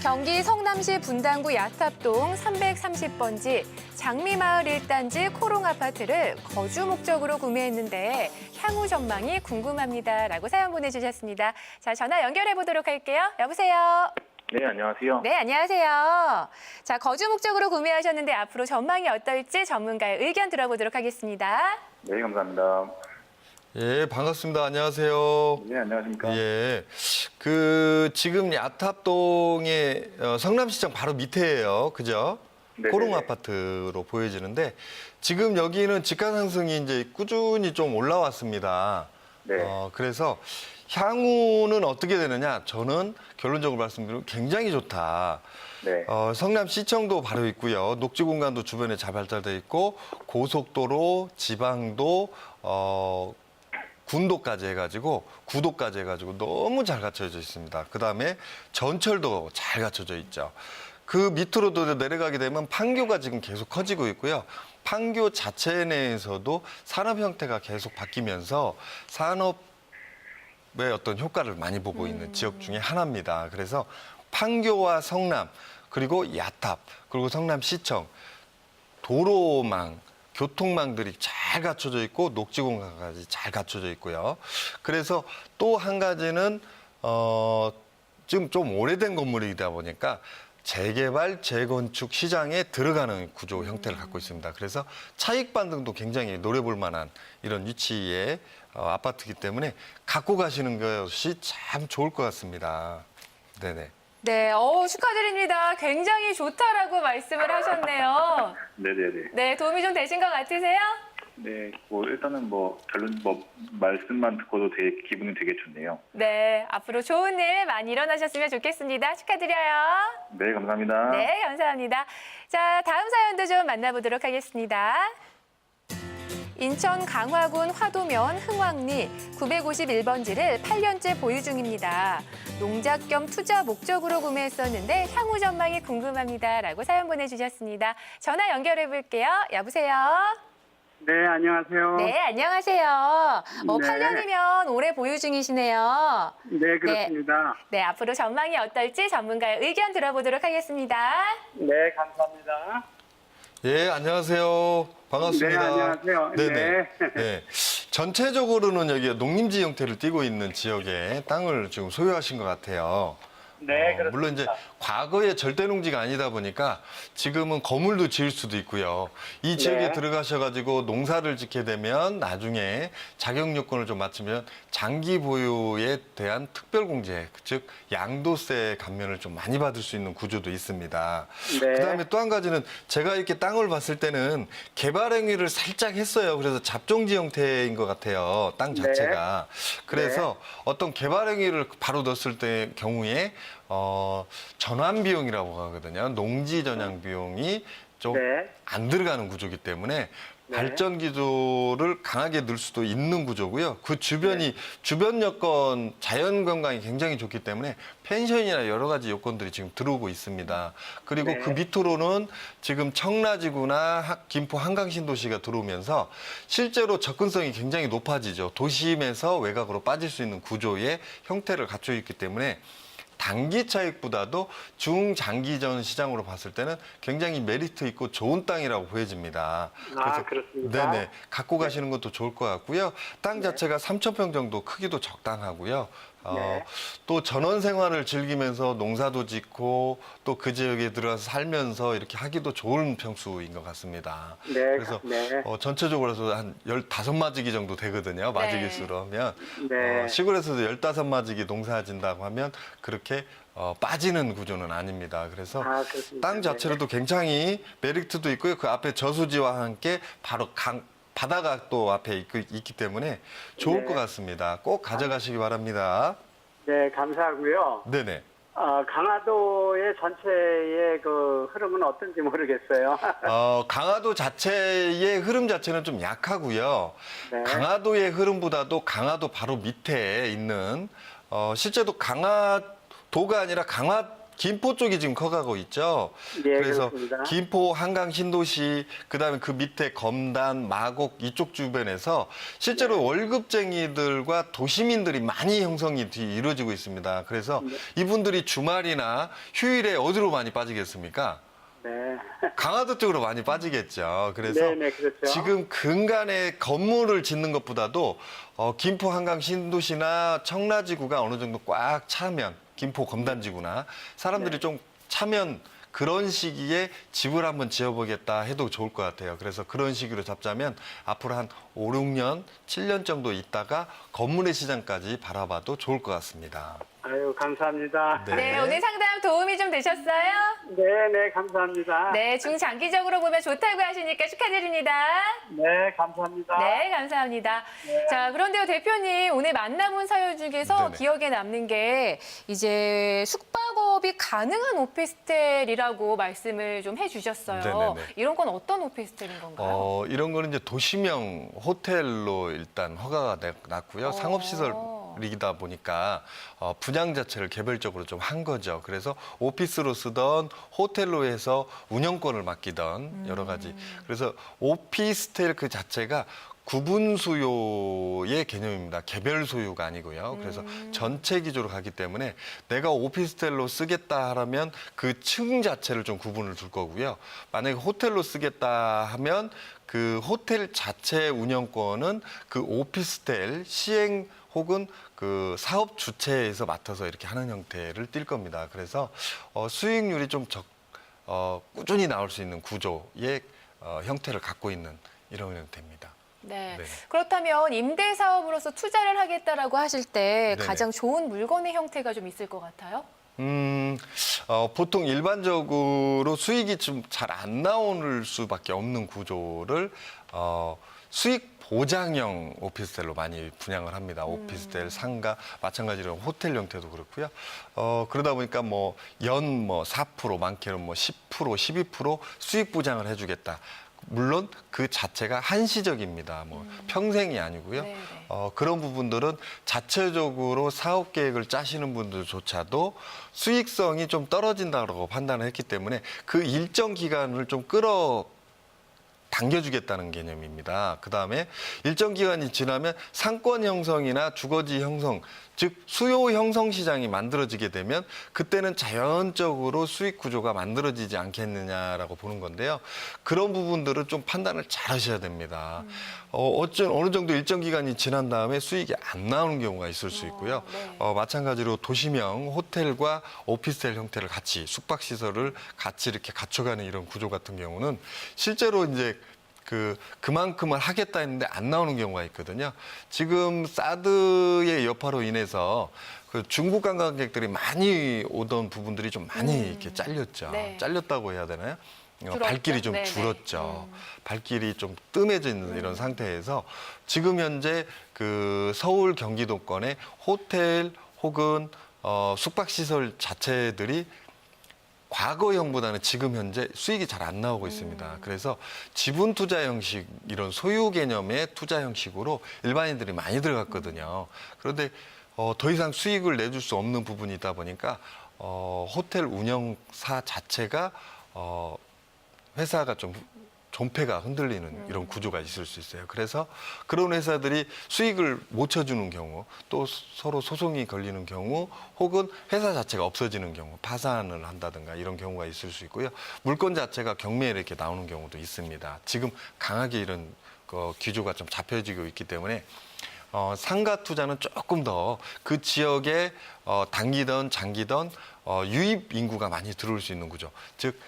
경기 성남시 분당구 야탑동 330번지 장미마을 1단지 코롱 아파트를 거주 목적으로 구매했는데 향후 전망이 궁금합니다. 라고 사연 보내주셨습니다. 자, 전화 연결해 보도록 할게요. 여보세요.
네, 안녕하세요.
네, 안녕하세요. 자, 거주 목적으로 구매하셨는데 앞으로 전망이 어떨지 전문가의 의견 들어보도록 하겠습니다.
네, 감사합니다.
예, 반갑습니다. 안녕하세요.
네, 안녕하십니까.
예, 지금 야탑동의 성남시청 바로 밑에예요. 그죠?
네네네.
코롱 아파트로 보여지는데 지금 여기는 집가 상승이 이제 꾸준히 좀 올라왔습니다.
네.
그래서 향후는 어떻게 되느냐? 저는 결론적으로 말씀드리면 굉장히 좋다.
네.
성남시청도 바로 있고요. 녹지 공간도 주변에 잘 발달돼 있고 고속도로, 지방도, 군도까지 해가지고 구도까지 해가지고 너무 잘 갖춰져 있습니다. 그다음에 전철도 잘 갖춰져 있죠. 그 밑으로도 내려가게 되면 판교가 지금 계속 커지고 있고요. 판교 자체 내에서도 산업 형태가 계속 바뀌면서 산업의 어떤 효과를 많이 보고 있는 지역 중에 하나입니다. 그래서 판교와 성남 그리고 야탑 그리고 성남시청 도로망 교통망들이 잘 갖춰져 있고 녹지 공간까지 잘 갖춰져 있고요. 그래서 또 한 가지는 지금 좀 오래된 건물이다 보니까 재개발, 재건축 시장에 들어가는 구조 형태를 갖고 있습니다. 그래서 차익 반등도 굉장히 노려볼 만한 이런 위치의 아파트이기 때문에 갖고 가시는 것이 참 좋을 것 같습니다. 네네.
네, 축하드립니다. 굉장히 좋다라고 말씀을 하셨네요.
네네네.
네, 도움이 좀 되신 것 같으세요?
네, 일단은 결론, 말씀만 듣고도 되게 기분이 되게 좋네요.
네, 앞으로 좋은 일 많이 일어나셨으면 좋겠습니다. 축하드려요.
네, 감사합니다.
네, 감사합니다. 자, 다음 사연도 좀 만나보도록 하겠습니다. 인천 강화군 화도면 흥왕리 951번지를 8년째 보유 중입니다. 농작 겸 투자 목적으로 구매했었는데 향후 전망이 궁금합니다. 라고 사연 보내주셨습니다. 전화 연결해 볼게요. 여보세요?
네, 안녕하세요.
네, 안녕하세요.
네.
8년이면 오래 보유 중이시네요.
네, 그렇습니다.
네, 앞으로 전망이 어떨지 전문가의 의견 들어보도록 하겠습니다.
네, 감사합니다.
예, 안녕하세요. 반갑습니다.
네, 안녕하세요.
네네.
네.
네. 전체적으로는 여기 농림지 형태를 띠고 있는 지역에 땅을 지금 소유하신 것 같아요.
네, 그렇습니다.
물론 이제 과거에 절대농지가 아니다 보니까 지금은 건물도 지을 수도 있고요. 이 지역에
네.
들어가셔가지고 농사를 짓게 되면 나중에 자격 요건을 좀 맞추면 장기 보유에 대한 특별공제, 즉 양도세 감면을 좀 많이 받을 수 있는 구조도 있습니다.
네.
그다음에 또 한 가지는 제가 이렇게 땅을 봤을 때는 개발 행위를 살짝 했어요. 그래서 잡종지 형태인 것 같아요. 땅 자체가. 그래서 어떤 개발 행위를 바로 넣었을 때 경우에 전환 비용이라고 하거든요. 농지 전환 비용이 좀 안
네.
들어가는 구조이기 때문에
네.
발전 기조를 강하게 넣을 수도 있는 구조고요. 그 주변이 주변 여건, 자연 건강이 굉장히 좋기 때문에 펜션이나 여러 가지 요건들이 지금 들어오고 있습니다. 그리고
네.
그 밑으로는 지금 청라지구나 김포 한강신도시가 들어오면서 실제로 접근성이 굉장히 높아지죠. 도심에서 외곽으로 빠질 수 있는 구조의 형태를 갖추고 있기 때문에 단기 차익보다도 중장기전 시장으로 봤을 때는 굉장히 메리트 있고 좋은 땅이라고 보여집니다.
아, 그렇습니까?
네네. 갖고 가시는 것도 좋을 것 같고요. 땅 자체가 3,000평 정도 크기도 적당하고요.
네.
또 전원 생활을 즐기면서 농사도 짓고 또 그 지역에 들어가서 살면서 이렇게 하기도 좋은 평수인 것 같습니다.
네,
그래서
네.
전체적으로 해서 한 15마지기 정도 되거든요. 마지기 수로 하면.
네.
시골에서도 15마지기 농사 진다고 하면 그렇게 빠지는 구조는 아닙니다. 그래서
아, 그렇습니까?
땅 자체로도 굉장히 메리트도 있고요. 그 앞에 저수지와 함께 바로 바다가 또 앞에 있기 때문에 좋을
네.
것 같습니다. 꼭 가져가시기 바랍니다.
네, 감사하고요.
네네.
강화도의 전체의 그 흐름은 어떤지 모르겠어요.
강화도 자체의 흐름 자체는 좀 약하고요.
네.
강화도의 흐름보다도 강화도 바로 밑에 있는 실제로 강화도가 아니라 김포 쪽이 지금 커가고 있죠.
예,
그래서
그렇습니다.
김포, 한강, 신도시, 그다음에 그 밑에 검단, 마곡 이쪽 주변에서 실제로
네.
월급쟁이들과 도시민들이 많이 형성이 이루어지고 있습니다. 그래서
네.
이분들이 주말이나 휴일에 어디로 많이 빠지겠습니까?
네.
강화도 쪽으로 많이 빠지겠죠. 그래서
네, 그렇죠.
지금 근간에 건물을 짓는 것보다도 김포, 한강, 신도시나 청라지구가 어느 정도 꽉 차면 김포 검단지구나 사람들이
네.
좀 차면 그런 시기에 집을 한번 지어보겠다 해도 좋을 것 같아요. 그래서 그런 시기로 잡자면 앞으로 한 5, 6년, 7년 정도 있다가 건물의 시장까지 바라봐도 좋을 것 같습니다.
아유, 감사합니다.
네.
네, 오늘 상담 도움이 좀 되셨어요?
네, 감사합니다.
네, 중장기적으로 보면 좋다고 하시니까 축하드립니다.
네, 감사합니다.
네, 감사합니다. 자, 그런데요, 대표님, 오늘 만나본 사연 중에서
네네.
기억에 남는 게 이제 숙박업이 가능한 오피스텔이라고 말씀을 좀 해주셨어요.
네네네.
이런 건 어떤 오피스텔인 건가요?
이런 거는 이제 도시명 호텔로 일단 허가가 났고요. 상업시설이다 보니까 분양 자체를 개별적으로 좀 한 거죠. 그래서 오피스로 쓰던 호텔로 해서 운영권을 맡기던 여러 가지. 그래서 오피스텔 그 자체가 구분 수요의 개념입니다. 개별 소유가 아니고요. 그래서 전체 기조로 가기 때문에 내가 오피스텔로 쓰겠다 하면 그 층 자체를 좀 구분을 둘 거고요. 만약에 호텔로 쓰겠다 하면 그 호텔 자체 운영권은 그 오피스텔 시행 혹은 그 사업 주체에서 맡아서 이렇게 하는 형태를 띌 겁니다. 그래서 수익률이 좀 꾸준히 나올 수 있는 구조의 형태를 갖고 있는 이런 형태입니다.
네.
네.
그렇다면 임대 사업으로서 투자를 하겠다라고 하실 때
네네.
가장 좋은 물건의 형태가 좀 있을 것 같아요?
보통 일반적으로 수익이 좀 잘 안 나올 수밖에 없는 구조를 수익 보장형 오피스텔로 많이 분양을 합니다. 오피스텔, 상가, 마찬가지로 호텔 형태도 그렇고요. 그러다 보니까 뭐 연 4%, 많게는 10%, 12% 수익 보장을 해주겠다. 물론 그 자체가 한시적입니다. 평생이 아니고요.
네네.
그런 부분들은 자체적으로 사업 계획을 짜시는 분들조차도 수익성이 좀 떨어진다고 판단을 했기 때문에 그 일정 기간을 좀 당겨주겠다는 개념입니다. 그 다음에 일정 기간이 지나면 상권 형성이나 주거지 형성, 즉 수요 형성 시장이 만들어지게 되면 그때는 자연적으로 수익 구조가 만들어지지 않겠느냐라고 보는 건데요. 그런 부분들은 좀 판단을 잘 하셔야 됩니다. 어느 정도 일정 기간이 지난 다음에 수익이 안 나오는 경우가 있을 수 있고요.
네.
마찬가지로 도시명 호텔과 오피스텔 형태를 같이 숙박시설을 같이 이렇게 갖춰가는 이런 구조 같은 경우는 실제로 이제 그만큼을 하겠다 했는데 안 나오는 경우가 있거든요. 지금 사드의 여파로 인해서 그 중국 관광객들이 많이 오던 부분들이 좀 많이 이렇게 잘렸죠.
네.
잘렸다고 해야 되나요?
줄었죠?
발길이 좀
네네.
줄었죠. 발길이 좀 뜸해져 있는 이런 상태에서 지금 현재 그 서울 경기도권의 호텔 혹은 숙박시설 자체들이 과거형보다는 지금 현재 수익이 잘 안 나오고 있습니다. 그래서 지분 투자 형식, 이런 소유 개념의 투자 형식으로 일반인들이 많이 들어갔거든요. 그런데 더 이상 수익을 내줄 수 없는 부분이다 보니까 호텔 운영사 자체가 회사가 좀 존폐가 흔들리는 이런 구조가 있을 수 있어요. 그래서 그런 회사들이 수익을 못 쳐주는 경우, 또 서로 소송이 걸리는 경우, 혹은 회사 자체가 없어지는 경우, 파산을 한다든가 이런 경우가 있을 수 있고요. 물건 자체가 경매에 이렇게 나오는 경우도 있습니다. 지금 강하게 이런 기조가 좀 잡혀지고 있기 때문에 상가 투자는 조금 더 그 지역에 단기든 장기든 유입 인구가 많이 들어올 수 있는 구조, 즉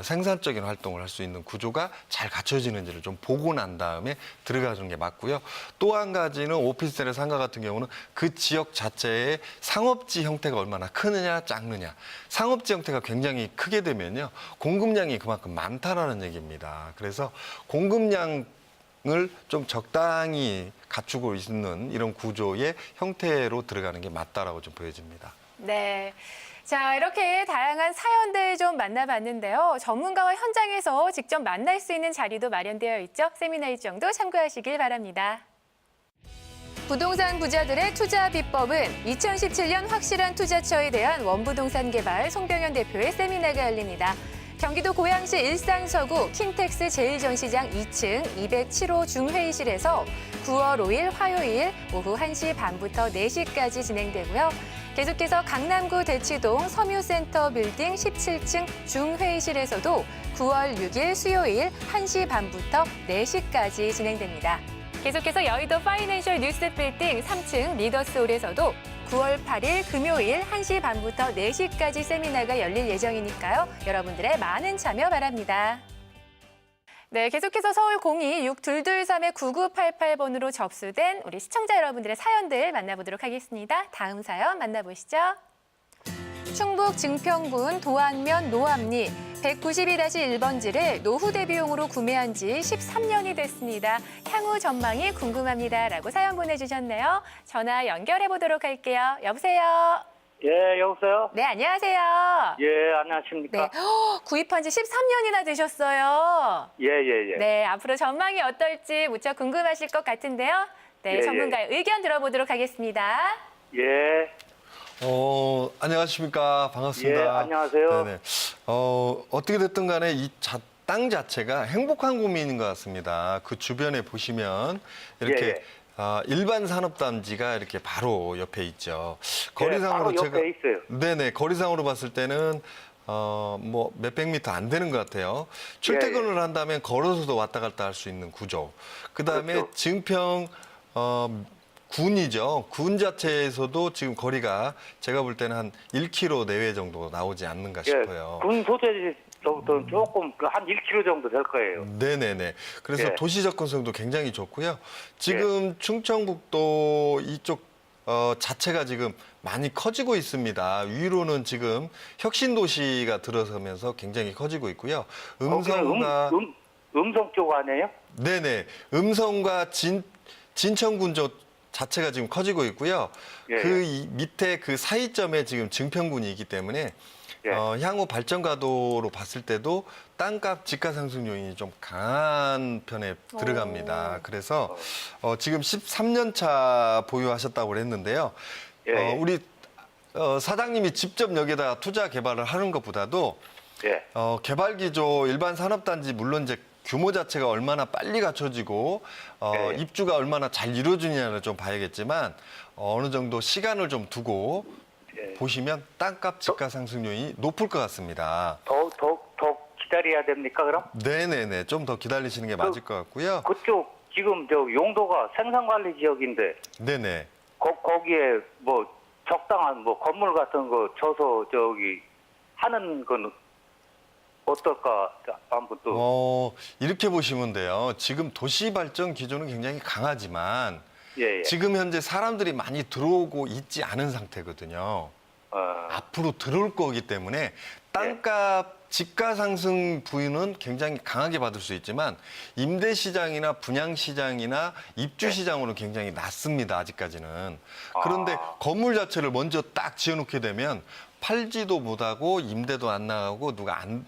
생산적인 활동을 할 수 있는 구조가 잘 갖춰지는지를 좀 보고 난 다음에 들어가는 게 맞고요. 또 한 가지는 오피스텔의 상가 같은 경우는 그 지역 자체의 상업지 형태가 얼마나 크느냐 작느냐. 상업지 형태가 굉장히 크게 되면요, 공급량이 그만큼 많다라는 얘기입니다. 그래서 공급량을 좀 적당히 갖추고 있는 이런 구조의 형태로 들어가는 게 맞다라고 좀 보여집니다.
네. 자, 이렇게 다양한 사연들 좀 만나봤는데요. 전문가와 현장에서 직접 만날 수 있는 자리도 마련되어 있죠. 세미나 일정도 참고하시길 바랍니다. 부동산 부자들의 투자 비법은 2017년 확실한 투자처에 대한 원부동산 개발 송병현 대표의 세미나가 열립니다. 경기도 고양시 일산서구 킨텍스 제1전시장 2층 207호 중회의실에서 9월 5일 화요일 오후 1시 반부터 4시까지 진행되고요. 계속해서 강남구 대치동 섬유센터 빌딩 17층 중회의실에서도 9월 6일 수요일 1시 반부터 4시까지 진행됩니다. 계속해서 여의도 파이낸셜 뉴스 빌딩 3층 리더스홀에서도 9월 8일 금요일 1시 반부터 4시까지 세미나가 열릴 예정이니까요. 여러분들의 많은 참여 바랍니다. 네, 계속해서 서울 02-6223-9988번으로 접수된 우리 시청자 여러분들의 사연들 만나보도록 하겠습니다. 다음 사연 만나보시죠. 충북 증평군 도안면 노암리 192-1번지를 노후 대비용으로 구매한 지 13년이 됐습니다. 향후 전망이 궁금합니다. 라고 사연 보내주셨네요. 전화 연결해 보도록 할게요. 여보세요?
예, 여보세요?
네, 안녕하세요.
예, 안녕하십니까?
네, 구입한 지 13년이나 되셨어요.
예, 예, 예.
네, 앞으로 전망이 어떨지 무척 궁금하실 것 같은데요. 네,
예,
전문가의 의견 들어보도록 하겠습니다.
예,
안녕하십니까. 반갑습니다.
예, 안녕하세요.
네네. 어떻게 됐든 간에 이 땅 자체가 행복한 고민인 것 같습니다. 그 주변에 보시면 이렇게
예, 예.
일반 산업단지가 이렇게 바로 옆에 있죠.
예,
거리상으로
바로 옆에 있어요.
네네. 거리상으로 봤을 때는 뭐 몇백 미터 안 되는 것 같아요. 출퇴근을 한다면 걸어서도 왔다 갔다 할 수 있는 구조. 그다음에
그렇죠.
증평 군이죠. 군 자체에서도 지금 거리가 제가 볼 때는 한 1km 내외 정도 나오지 않는가 싶어요.
군 소재지부터 조금 한 1km 정도 될 거예요.
네네네. 그래서
예.
도시 접근성도 굉장히 좋고요. 지금 충청북도 이쪽 자체가 지금 많이 커지고 있습니다. 위로는 지금 혁신도시가 들어서면서 굉장히 커지고 있고요. 음성과
음성 쪽 아니에요?
네네. 음성과 진천군 쪽 자체가 지금 커지고 있고요.
예,
그 밑에 그 사이점에 지금 증평군이 있기 때문에
예.
향후 발전 가도로 봤을 때도 땅값 집가 상승 요인이 좀 강한 편에 들어갑니다. 그래서 지금 13년 차 보유하셨다고 그랬는데요.
예, 예.
우리 사장님이 직접 여기다 투자 개발을 하는 것보다도
예.
개발 기조 일반 산업단지 물론 이제 규모 자체가 얼마나 빨리 갖춰지고
네.
입주가 얼마나 잘 이루어지냐를 좀 봐야겠지만 어느 정도 시간을 좀 두고
예.
보시면 땅값 집가 상승 요인이 높을 것 같습니다.
더 기다려야 됩니까, 그럼?
네네네. 좀 더 기다리시는 게 맞을 것 같고요.
그쪽 지금 저 용도가 생산관리 지역인데
네네.
거기에 뭐 적당한 뭐 건물 같은 거 쳐서 저기 하는 건 어떨까 한번 또.
이렇게 보시면 돼요. 지금 도시 발전 기조는 굉장히 강하지만
예, 예.
지금 현재 사람들이 많이 들어오고 있지 않은 상태거든요. 앞으로 들어올 거기 때문에 땅값 집가 상승 부위는 굉장히 강하게 받을 수 있지만 임대 시장이나 분양 시장이나 입주 시장으로는 굉장히 낮습니다. 아직까지는. 그런데 건물 자체를 먼저 딱 지어놓게 되면 팔지도 못하고 임대도 안 나가고 누가 안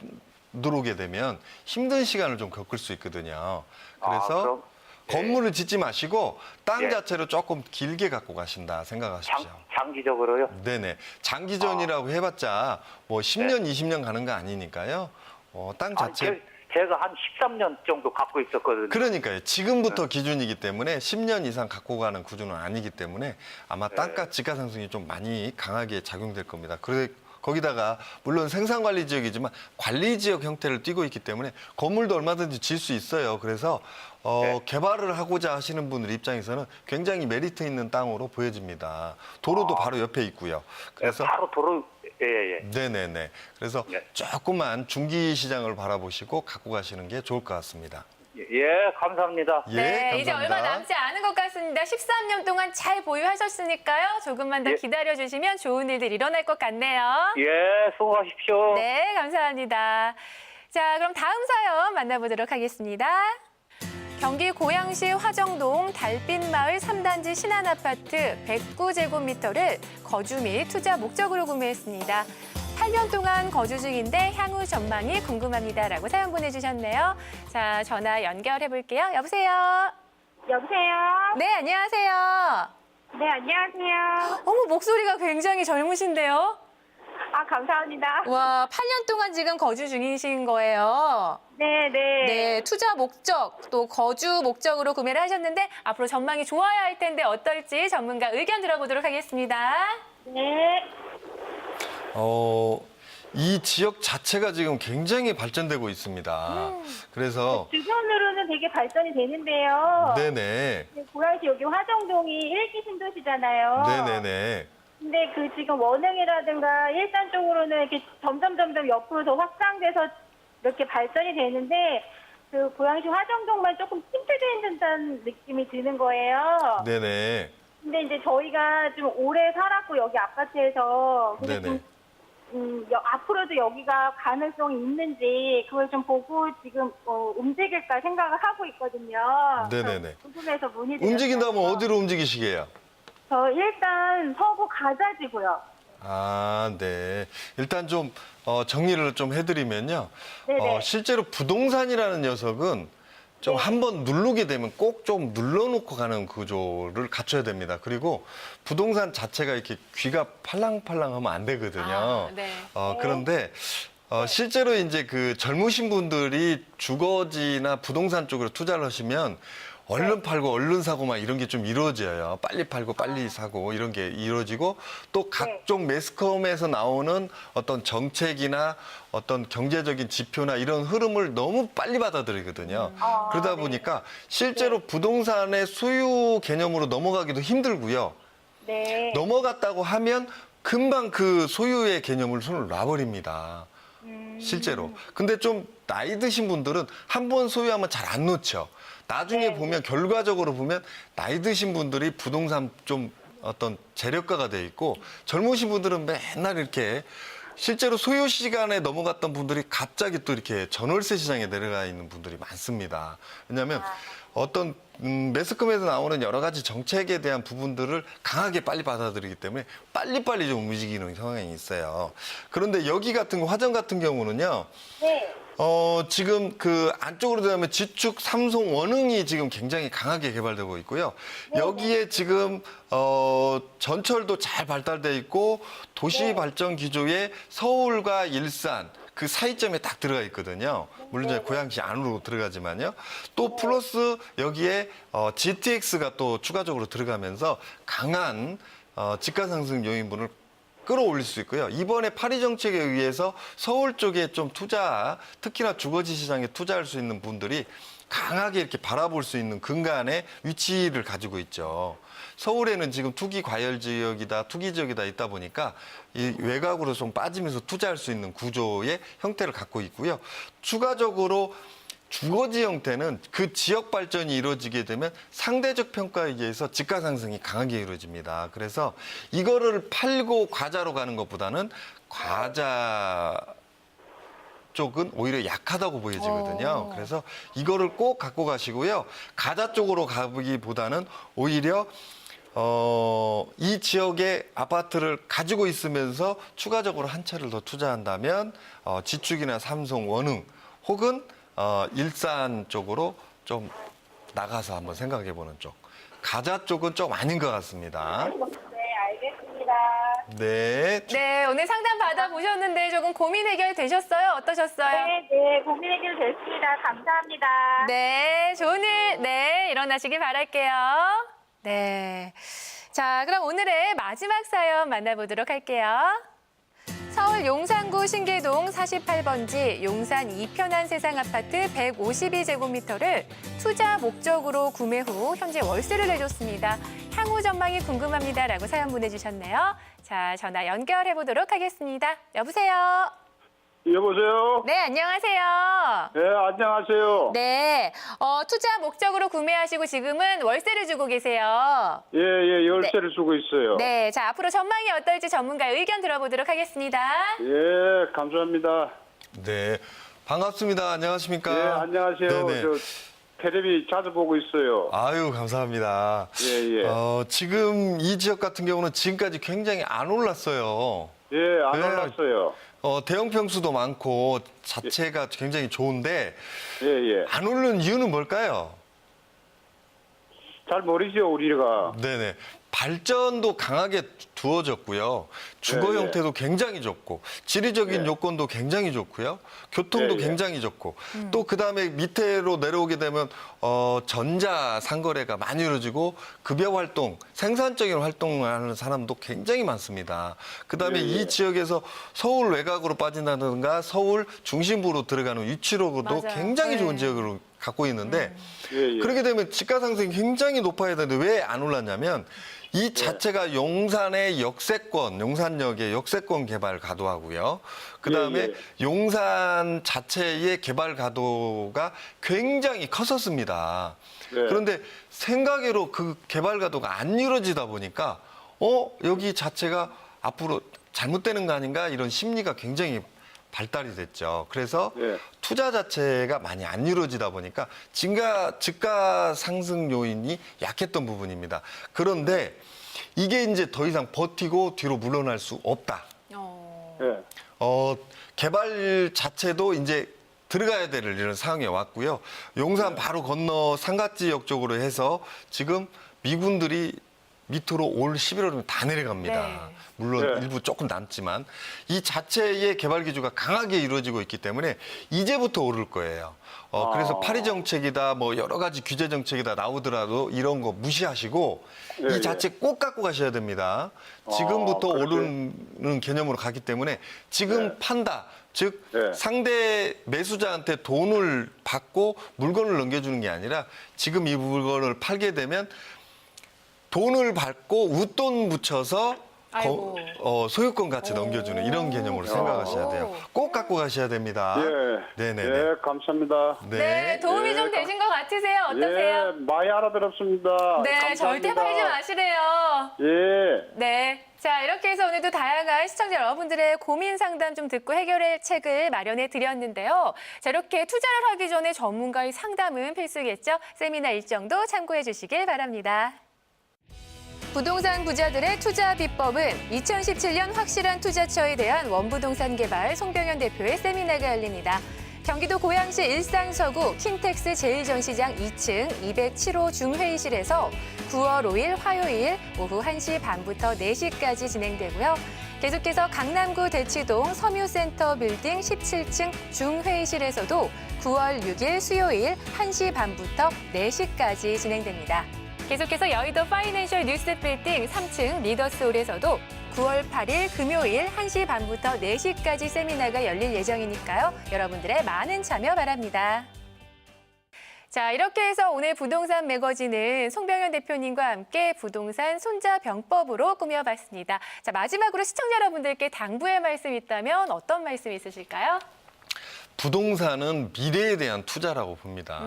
들어오게 되면 힘든 시간을 좀 겪을 수 있거든요. 그래서
그럼,
건물을 짓지 마시고 땅
예.
자체를 조금 길게 갖고 가신다 생각하십시오.
장기적으로요?
네네. 장기전이라고 해봤자 뭐 10년, 20년 가는 거 아니니까요. 땅 자체.
제가 한 13년 정도 갖고 있었거든요.
그러니까요. 지금부터 기준이기 때문에 10년 이상 갖고 가는 구조는 아니기 때문에 아마 땅값 집가 상승이 좀 많이 강하게 작용될 겁니다. 거기다가 물론 생산관리 지역이지만 관리 지역 형태를 띠고 있기 때문에 건물도 얼마든지 지을 수 있어요. 그래서 개발을 하고자 하시는 분들 입장에서는 굉장히 메리트 있는 땅으로 보여집니다. 도로도 바로 옆에 있고요. 그래서
바로 도로. 예.
네네네. 그래서 조금만 중기 시장을 바라보시고 갖고 가시는 게 좋을 것 같습니다.
예, 감사합니다.
예,
네,
감사합니다.
이제 얼마 남지 않은 것 같습니다. 13년 동안 잘 보유하셨으니까요. 조금만 더
예.
기다려주시면 좋은 일들 일어날 것 같네요.
예, 수고하십시오.
네, 감사합니다. 자, 그럼 다음 사연 만나보도록 하겠습니다. 경기 고양시 화정동 달빛마을 3단지 신한아파트 109제곱미터를 거주 및 투자 목적으로 구매했습니다. 8년 동안 거주 중인데 향후 전망이 궁금합니다라고 사연 보내주셨네요. 자, 전화 연결해 볼게요. 여보세요?
여보세요?
네, 안녕하세요.
네, 안녕하세요.
어머, 목소리가 굉장히 젊으신데요?
아, 감사합니다.
와, 8년 동안 지금 거주 중이신 거예요.
네, 네.
네, 투자 목적, 또 거주 목적으로 구매를 하셨는데 앞으로 전망이 좋아야 할 텐데 어떨지 전문가 의견 들어보도록 하겠습니다.
네.
이 지역 자체가 지금 굉장히 발전되고 있습니다. 그래서
주변으로는 되게 발전이 되는데요.
네네.
고양시 여기 화정동이 1기 신도시잖아요.
네네네.
근데 그 지금 원흥이라든가 일산 쪽으로는 이렇게 점점 옆으로 더 확장돼서 이렇게 발전이 되는데 그 고양시 화정동만 조금 침체되어 있는 느낌이 드는 거예요.
네네.
근데 이제 저희가 좀 오래 살았고 여기 아파트에서 근데
네네.
앞으로도 여기가 가능성이 있는지 그걸 좀 보고 지금 움직일까 생각을 하고 있거든요.
네네네.
궁금해서 문의드렸어요.
움직인다면 어디로 움직이시게요?
저 일단 서구 가자지고요.
아, 네. 일단 좀 정리를 좀 해드리면요.
네네.
실제로 부동산이라는 녀석은 좀
네.
한번 누르게 되면 꼭 좀 눌러놓고 가는 구조를 갖춰야 됩니다. 그리고 부동산 자체가 이렇게 귀가 팔랑팔랑하면 안 되거든요.
아, 네.
그런데 실제로 이제 그 젊으신 분들이 주거지나 부동산 쪽으로 투자를 하시면 얼른 팔고 얼른 사고 막 이런 게 좀 이루어져요. 빨리 팔고 빨리 사고 이런 게 이루어지고 또 각종 매스컴에서 나오는 어떤 정책이나 어떤 경제적인 지표나 이런 흐름을 너무 빨리 받아들이거든요. 그러다 보니까 실제로 부동산의 소유 개념으로 넘어가기도 힘들고요.
네.
넘어갔다고 하면 금방 그 소유의 개념을 손을 놔버립니다. 실제로. 근데 좀 나이 드신 분들은 한 번 소유하면 잘 안 놓죠. 나중에 보면 결과적으로 보면 나이 드신 분들이 부동산 좀 어떤 재력가가 돼 있고 젊으신 분들은 맨날 이렇게 실제로 소유 시간에 넘어갔던 분들이 갑자기 또 이렇게 전월세 시장에 내려가 있는 분들이 많습니다. 왜냐하면 어떤 매스컴에서 나오는 여러 가지 정책에 대한 부분들을 강하게 빨리 받아들이기 때문에 빨리빨리 좀 움직이는 상황이 있어요. 그런데 여기 같은 거 화정 같은 경우는요.
네.
지금 그 안쪽으로 들어가면 지축, 삼송, 원흥이 지금 굉장히 강하게 개발되고 있고요. 여기에 지금 전철도 잘 발달돼 있고 도시 발전 기조에 서울과 일산 그 사이점에 딱 들어가 있거든요. 물론 이제 고양시 안으로 들어가지만요. 또 플러스 여기에 GTX가 또 추가적으로 들어가면서 강한 집가 상승 요인분을 끌어올릴 수 있고요. 이번에 파리 정책에 의해서 서울 쪽에 좀 투자, 특히나 주거지 시장에 투자할 수 있는 분들이 강하게 이렇게 바라볼 수 있는 근간의 위치를 가지고 있죠. 서울에는 지금 투기 과열 지역이다, 투기 지역이다 있다 보니까 이 외곽으로 좀 빠지면서 투자할 수 있는 구조의 형태를 갖고 있고요. 추가적으로 주거지 형태는 그 지역 발전이 이루어지게 되면 상대적 평가에 의해서 집가 상승이 강하게 이루어집니다. 그래서 이거를 팔고 과자로 가는 것보다는 과자 쪽은 오히려 약하다고 보여지거든요. 그래서 이거를 꼭 갖고 가시고요. 과자 쪽으로 가기보다는 오히려 이 지역의 아파트를 가지고 있으면서 추가적으로 한 채를 더 투자한다면 지축이나 삼성, 원흥 혹은 일산 쪽으로 좀 나가서 한번 생각해보는 쪽. 가자 쪽은 좀 아닌 것 같습니다.
네, 알겠습니다.
네.
네, 오늘 상담 받아보셨는데 조금 고민 해결 되셨어요? 어떠셨어요?
네, 고민 해결됐습니다. 감사합니다.
네, 좋은 일, 네, 일어나시길 바랄게요. 네. 자, 그럼 오늘의 마지막 사연 만나보도록 할게요. 서울 용산구 신계동 48번지 용산 이편한 세상 아파트 152제곱미터를 투자 목적으로 구매 후 현재 월세를 내줬습니다. 향후 전망이 궁금합니다라고 사연 보내주셨네요. 자, 전화 연결해 보도록 하겠습니다. 여보세요.
여보세요?
네, 안녕하세요.
네, 안녕하세요.
네, 투자 목적으로 구매하시고 지금은 월세를 주고 계세요.
예, 열쇠를 주고 있어요.
네, 자, 앞으로 전망이 어떨지 전문가의 의견 들어보도록 하겠습니다.
예, 감사합니다.
네. 반갑습니다. 안녕하십니까?
예, 안녕하세요.
네네.
저 텔레비 자주 보고 있어요.
아유, 감사합니다.
예.
지금 이 지역 같은 경우는 지금까지 굉장히 안 올랐어요.
예, 안
네.
올랐어요.
대형 평수도 많고 자체가 굉장히 좋은데
예.
안 오르는 이유는 뭘까요?
잘 모르죠, 우리가.
네네. 발전도 강하게 두어졌고요. 주거
예, 예.
형태도 굉장히 좋고, 지리적인
예.
요건도 굉장히 좋고요. 교통도
예, 예.
굉장히 좋고, 또 그 다음에 밑으로 내려오게 되면, 전자 상거래가 많이 이루어지고, 급여 활동, 생산적인 활동을 하는 사람도 굉장히 많습니다. 그 다음에
예, 예.
이 지역에서 서울 외곽으로 빠진다든가, 서울 중심부로 들어가는 위치로도
맞아요.
굉장히
네.
좋은 지역으로 갖고 있는데,
예, 예.
그렇게 되면 지가 상승이 굉장히 높아야 되는데 왜 안 올랐냐면 이 자체가 용산의 역세권, 용산역의 역세권 개발 가도하고요. 그다음에
예, 예.
용산 자체의 개발 가도가 굉장히 컸었습니다.
네.
그런데 생각외로 그 개발 가도가 안 이루어지다 보니까 여기 자체가 앞으로 잘못되는 거 아닌가 이런 심리가 굉장히 발달이 됐죠. 그래서
예.
투자 자체가 많이 안 이루어지다 보니까 집가 상승 요인이 약했던 부분입니다. 그런데 이게 이제 더 이상 버티고 뒤로 물러날 수 없다.
예.
개발 자체도 이제 들어가야 될 이런 상황에 왔고요. 용산 바로 건너 상가지역 쪽으로 해서 지금 미군들이 밑으로 올 11월이면 다 내려갑니다.
네.
물론
네.
일부 조금 남지만 이 자체의 개발 기조가 강하게 이루어지고 있기 때문에 이제부터 오를 거예요. 그래서 파리 정책이다, 뭐 여러 가지 규제 정책이다 나오더라도 이런 거 무시하시고
예,
이 자체 꼭 갖고 가셔야 됩니다. 지금부터
그렇죠.
오르는 개념으로 가기 때문에 지금
네.
판다. 즉
네.
상대 매수자한테 돈을 받고 물건을 넘겨주는 게 아니라 지금 이 물건을 팔게 되면 돈을 받고 웃돈 붙여서
아이고.
소유권 같이 넘겨주는 이런 개념으로 생각하셔야 돼요. 꼭 갖고 가셔야 됩니다.
예.
네네네.
예, 감사합니다.
네, 도움이 좀 되신 것 같으세요? 어떠세요?
예, 많이 알아들었습니다.
네,
감사합니다.
절대 팔지 마시래요.
예.
네. 자, 이렇게 해서 오늘도 다양한 시청자 여러분들의 고민 상담 좀 듣고 해결의 책을 마련해 드렸는데요. 자, 이렇게 투자를 하기 전에 전문가의 상담은 필수겠죠? 세미나 일정도 참고해 주시길 바랍니다. 부동산 부자들의 투자 비법은 2017년 확실한 투자처에 대한 원부동산 개발 송병현 대표의 세미나가 열립니다. 경기도 고양시 일산서구 킨텍스 제1전시장 2층 207호 중회의실에서 9월 5일 화요일 오후 1시 반부터 4시까지 진행되고요. 계속해서 강남구 대치동 섬유센터 빌딩 17층 중회의실에서도 9월 6일 수요일 1시 반부터 4시까지 진행됩니다. 계속해서 여의도 파이낸셜 뉴스 빌딩 3층 리더스홀에서도 9월 8일 금요일 1시 반부터 4시까지 세미나가 열릴 예정이니까요. 여러분들의 많은 참여 바랍니다. 자, 이렇게 해서 오늘 부동산 매거진은 송병현 대표님과 함께 부동산 손자병법으로 꾸며봤습니다. 자, 마지막으로 시청자 여러분들께 당부의 말씀 있다면 어떤 말씀 있으실까요?
부동산은 미래에 대한 투자라고 봅니다.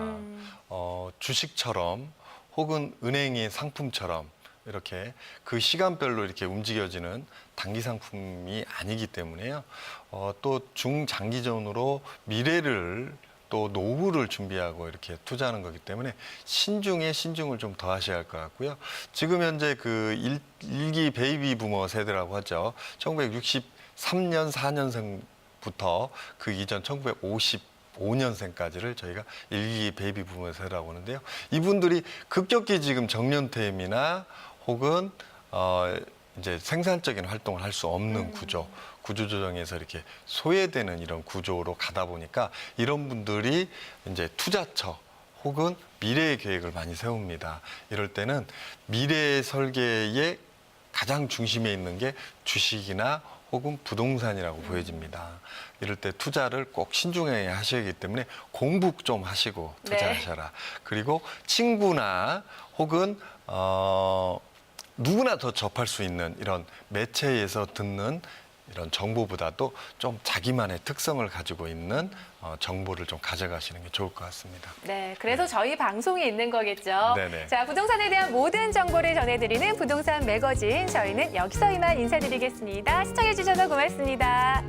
주식처럼 혹은 은행의 상품처럼 이렇게 그 시간별로 이렇게 움직여지는 단기 상품이 아니기 때문에요. 또 중장기전으로 미래를 또 노후를 준비하고 이렇게 투자하는 거기 때문에 신중에 신중을 좀 더 하셔야 할 것 같고요. 지금 현재 그 일기 베이비 부머 세대라고 하죠. 1963년 4년생부터 그 이전 1955년생까지를 저희가 일기 베이비 부머 세대라고 하는데요. 이분들이 급격히 지금 정년퇴임이나 혹은 이제 생산적인 활동을 할 수 없는 구조조정에서 이렇게 소외되는 이런 구조로 가다 보니까 이런 분들이 이제 투자처 혹은 미래의 계획을 많이 세웁니다. 이럴 때는 미래 설계의 가장 중심에 있는 게 주식이나 혹은 부동산이라고 보여집니다. 이럴 때 투자를 꼭 신중하게 하셔야 하기 때문에 공부 좀 하시고 투자하셔라. 그리고 친구나 혹은 누구나 더 접할 수 있는 이런 매체에서 듣는 이런 정보보다도 좀 자기만의 특성을 가지고 있는 정보를 좀 가져가시는 게 좋을 것 같습니다.
네, 그래서 저희 방송이 있는 거겠죠.
네네.
자, 부동산에 대한 모든 정보를 전해드리는 부동산 매거진. 저희는 여기서 이만 인사드리겠습니다. 시청해주셔서 고맙습니다.